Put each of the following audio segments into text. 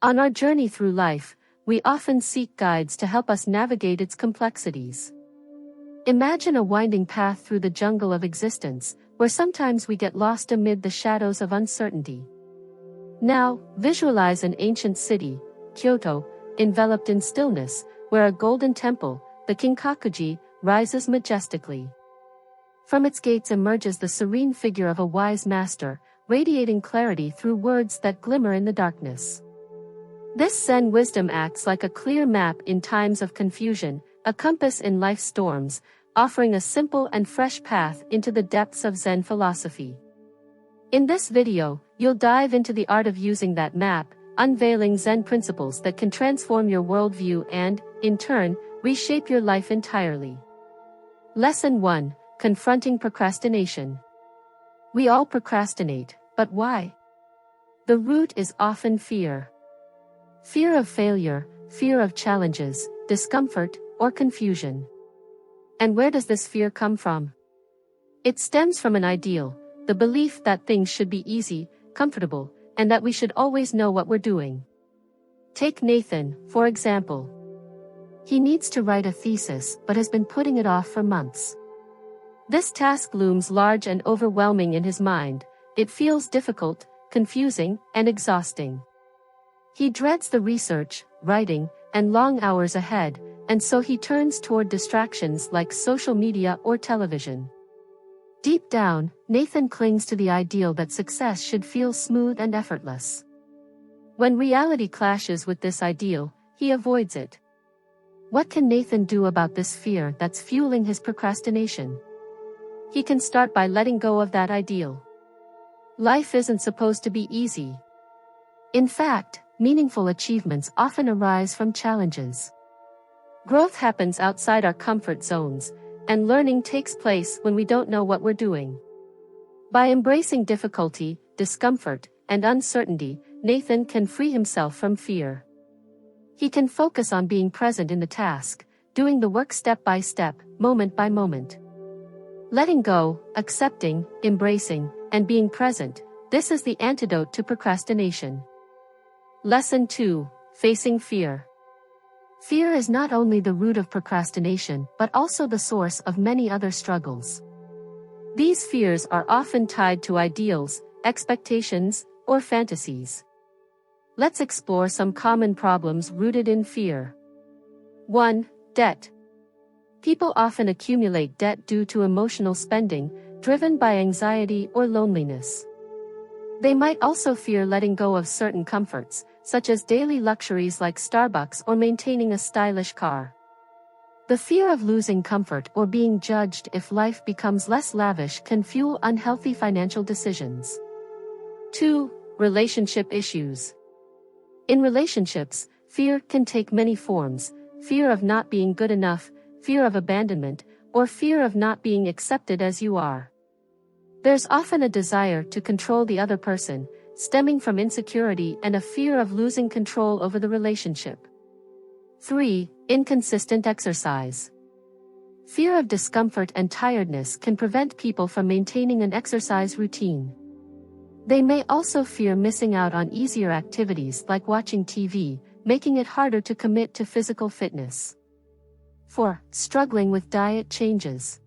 On our journey through life, we often seek guides to help us navigate its complexities. Imagine a winding path through the jungle of existence, where sometimes we get lost amid the shadows of uncertainty. Now, visualize an ancient city, Kyoto, enveloped in stillness, where a golden temple, the Kinkakuji, rises majestically. From its gates emerges the serene figure of a wise master, radiating clarity through words that glimmer in the darkness. This Zen wisdom acts like a clear map in times of confusion, a compass in life's storms, offering a simple and fresh path into the depths of Zen philosophy. In this video, you'll dive into the art of using that map, unveiling Zen principles that can transform your worldview and, in turn, reshape your life entirely. Lesson 1: Confronting Procrastination. We all procrastinate, but why? The root is often fear. Fear of failure, fear of challenges, discomfort, or confusion. And where does this fear come from? It stems from an ideal, the belief that things should be easy, comfortable, and that we should always know what we're doing. Take Nathan, for example. He needs to write a thesis but has been putting it off for months. This task looms large and overwhelming in his mind. It feels difficult, confusing, and exhausting. He dreads the research, writing, and long hours ahead, and so he turns toward distractions like social media or television. Deep down, Nathan clings to the ideal that success should feel smooth and effortless. When reality clashes with this ideal, he avoids it. What can Nathan do about this fear that's fueling his procrastination? He can start by letting go of that ideal. Life isn't supposed to be easy. In fact, meaningful achievements often arise from challenges. Growth happens outside our comfort zones, and learning takes place when we don't know what we're doing. By embracing difficulty, discomfort, and uncertainty, Nathan can free himself from fear. He can focus on being present in the task, doing the work step by step, moment by moment. Letting go, accepting, embracing, and being present, this is the antidote to procrastination. Lesson 2: Facing Fear. Fear is not only the root of procrastination but also the source of many other struggles. These fears are often tied to ideals, expectations, or fantasies. Let's explore some common problems rooted in fear. 1. Debt. People often accumulate debt due to emotional spending, driven by anxiety or loneliness. They might also fear letting go of certain comforts, such as daily luxuries like Starbucks or maintaining a stylish car. The fear of losing comfort or being judged if life becomes less lavish can fuel unhealthy financial decisions. 2. Relationship issues. In relationships, fear can take many forms: fear of not being good enough, fear of abandonment, or fear of not being accepted as you are. There's often a desire to control the other person, stemming from insecurity and a fear of losing control over the relationship. 3. Inconsistent exercise. Fear of discomfort and tiredness can prevent people from maintaining an exercise routine. They may also fear missing out on easier activities like watching TV, making it harder to commit to physical fitness. 4. Struggling with diet changes.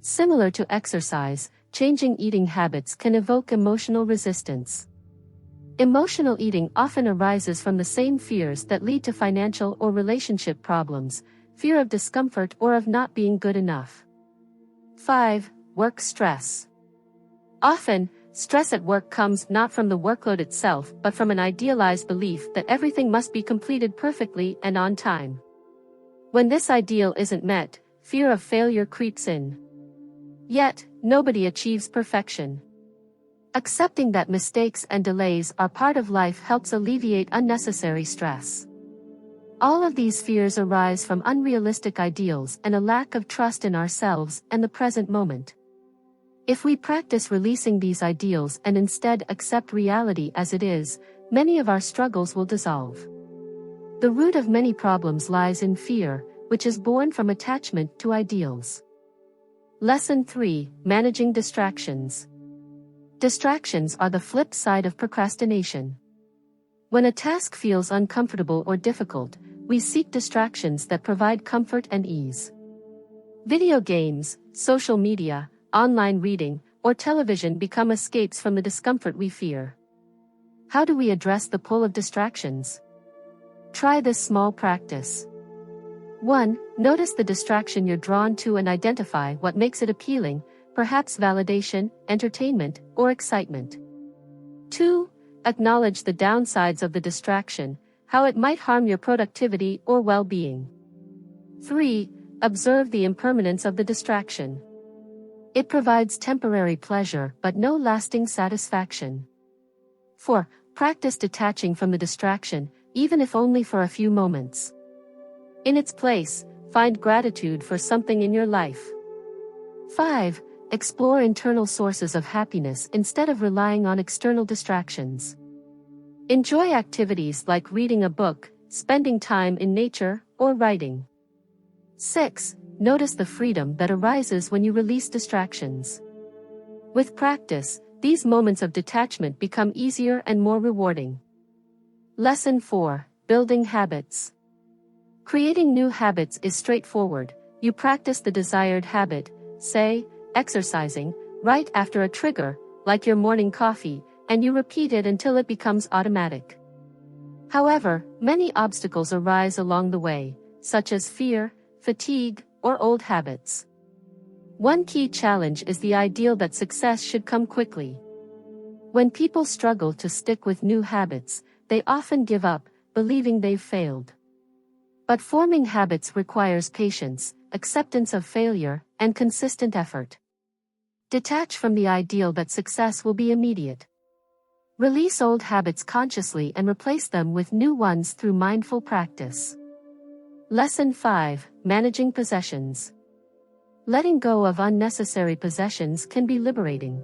Similar to exercise, changing eating habits can evoke emotional resistance. Emotional eating often arises from the same fears that lead to financial or relationship problems: fear of discomfort or of not being good enough. 5. Work stress. Often, stress at work comes not from the workload itself but from an idealized belief that everything must be completed perfectly and on time. When this ideal isn't met, fear of failure creeps in. Yet, nobody achieves perfection. Accepting that mistakes and delays are part of life helps alleviate unnecessary stress. All of these fears arise from unrealistic ideals and a lack of trust in ourselves and the present moment. If we practice releasing these ideals and instead accept reality as it is, many of our struggles will dissolve. The root of many problems lies in fear, which is born from attachment to ideals. Lesson 3: Managing distractions. Distractions are the flip side of procrastination. When a task feels uncomfortable or difficult, we seek distractions that provide comfort and ease. Video games, social media, online reading, or television become escapes from the discomfort we fear. How do we address the pull of distractions? Try this small practice. 1. Notice the distraction you're drawn to and identify what makes it appealing, perhaps validation, entertainment, or excitement. 2. Acknowledge the downsides of the distraction, how it might harm your productivity or well-being. 3. Observe the impermanence of the distraction. It provides temporary pleasure but no lasting satisfaction. 4. Practice detaching from the distraction, even if only for a few moments. In its place, find gratitude for something in your life. 5. Explore internal sources of happiness instead of relying on external distractions. Enjoy activities like reading a book, spending time in nature, or writing. 6. Notice the freedom that arises when you release distractions. With practice, these moments of detachment become easier and more rewarding. Lesson 4. Building habits. Creating new habits is straightforward. You practice the desired habit, say, exercising, right after a trigger, like your morning coffee, and you repeat it until it becomes automatic. However, many obstacles arise along the way, such as fear, fatigue, or old habits. One key challenge is the ideal that success should come quickly. When people struggle to stick with new habits, they often give up, believing they've failed. But forming habits requires patience, acceptance of failure, and consistent effort. Detach from the ideal that success will be immediate. Release old habits consciously and replace them with new ones through mindful practice. Lesson 5. Managing possessions. Letting go of unnecessary possessions can be liberating.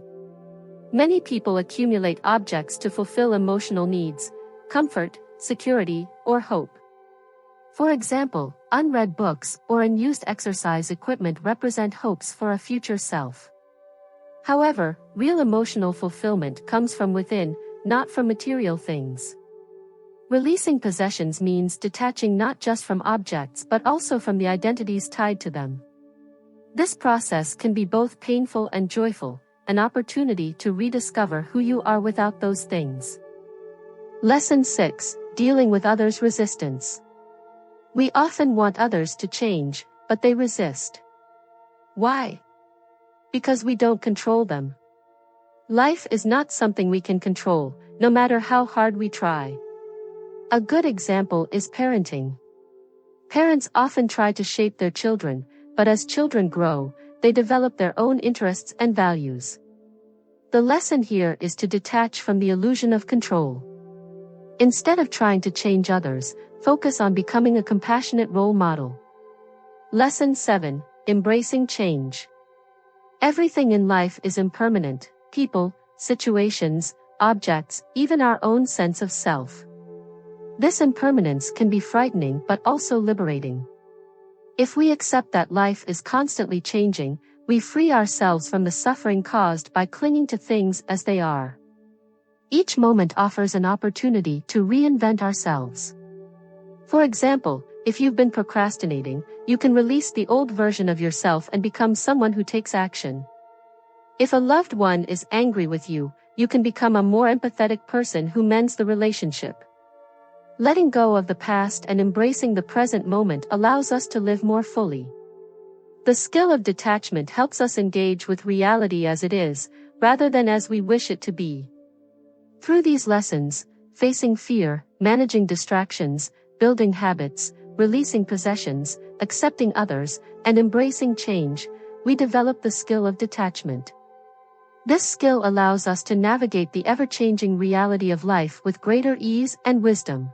Many people accumulate objects to fulfill emotional needs, comfort, security, or hope. For example, unread books or unused exercise equipment represent hopes for a future self. However, real emotional fulfillment comes from within, not from material things. Releasing possessions means detaching not just from objects but also from the identities tied to them. This process can be both painful and joyful, an opportunity to rediscover who you are without those things. Lesson 6. Dealing with others' resistance. We often want others to change, but they resist. Why? Because we don't control them. Life is not something we can control, no matter how hard we try. A good example is parenting. Parents often try to shape their children, but as children grow, they develop their own interests and values. The lesson here is to detach from the illusion of control. Instead of trying to change others, focus on becoming a compassionate role model. Lesson 7. Embracing change. Everything in life is impermanent: people, situations, objects, even our own sense of self. This impermanence can be frightening but also liberating. If we accept that life is constantly changing, we free ourselves from the suffering caused by clinging to things as they are. Each moment offers an opportunity to reinvent ourselves. For example, if you've been procrastinating, you can release the old version of yourself and become someone who takes action. If a loved one is angry with you, you can become a more empathetic person who mends the relationship. Letting go of the past and embracing the present moment allows us to live more fully. The skill of detachment helps us engage with reality as it is, rather than as we wish it to be. Through these lessons, facing fear, managing distractions, building habits, releasing possessions, accepting others, and embracing change, we develop the skill of detachment. This skill allows us to navigate the ever-changing reality of life with greater ease and wisdom.